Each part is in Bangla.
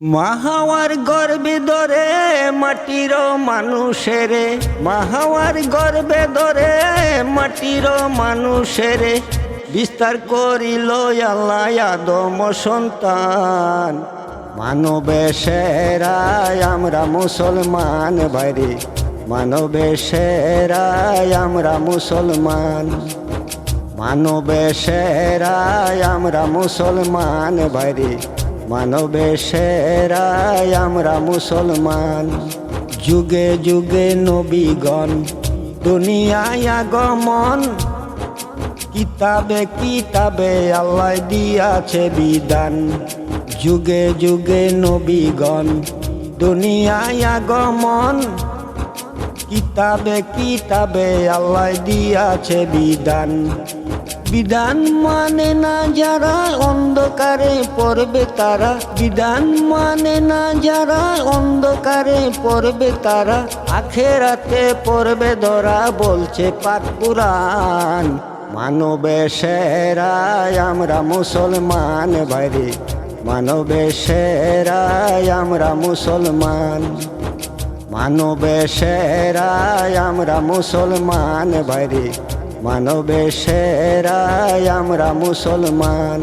মাহাওয়ার গর্বে ধরে মাটির মানুষের, মাহাওয়ার গর্বে ধরে মাটির মানুষের বিস্তার করিল আল্লাহ আদম সন্তান। মানবে সেরায় আমরা মুসলমান ভাইরে, মানবে সেরায় আমরা মুসলমান, মানবে সেরায় আমরা মুসলমান ভাইরে, মানবে সেরায় আমরা মুসলমান। যুগে যুগে নবীগণ দুনিয়ায় আগমন, কিতাবে কিতাবে আল্লাহ দিয়াছে বিধান। যুগে যুগে নবীগণ দুনিয়ায় আগমন, কিতাবে কিতাবে আল্লাহ দিয়াছে বিধান। বিধান মানে না যারা অন্ধকারে পড়বে তারা, বিধান মানে না যারা অন্ধকারে পড়বে তারা, আখেরাতে পড়বে ধরা বলছে পাক কুরআন। মানবে সেরায় আমরা মুসলমান ভাইরে, মানবে সেরায় আমরা মুসলমান, মানবে সেরায় আমরা মুসলমান ভাইরে, মানবে সেরায় আমরা মুসলমান।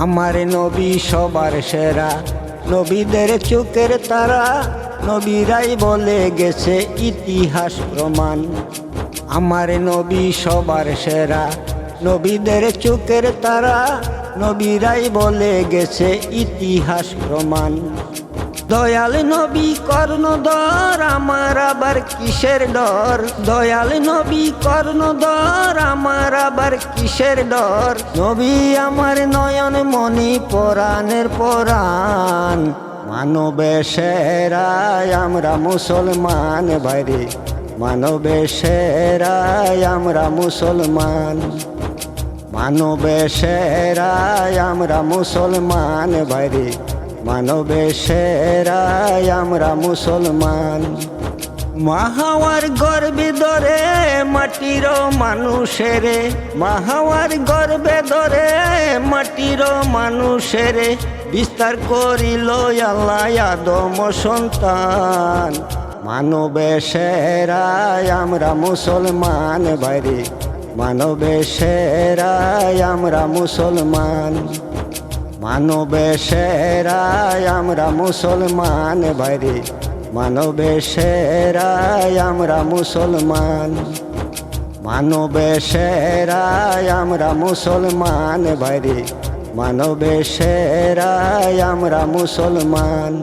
আমার নবী সবার সেরা, নবীদের চোখের তারা, নবীরাই বলে গেছে ইতিহাস প্রমাণ। আমার নবী সবার সেরা, নবীদের চোখের তারা, নবীরাই বলে গেছে ইতিহাস প্রমাণ। দয়াল নবী কর্ণধর আমার আবার কিসের ডর, দয়াল নবী কর্ণধর আমার আবার কিসের ডর। নবী আমার নয়ন মনি পরাণের পরাণ। মানবে সেরায় আমরা মুসলমান ভাইরে, মানবে সেরায় আমরা মুসলমান, মানবে সেরায় আমরা মুসলমান ভাইরে, মানবে সেরায় আমরা মুসলমান। মাহাওয়ার গর্বে ধরে মাটির মানুষের, মাহাওয়ার গর্বে ধরে মাটির মানুষের বিস্তার করিল আল্লাহ আদম সন্তান। মানবে সেরায় আমরা মুসলমান ভাইরে, মানবে সেরায় আমরা মুসলমান, মানবে সেরায় আমরা মুসলমান ভাইরে, মানবে সেরায় আমরা মুসলমান, মানবে সেরায় আমরা মুসলমান ভাইরে, মানবে সেরায় আমরা মুসলমান।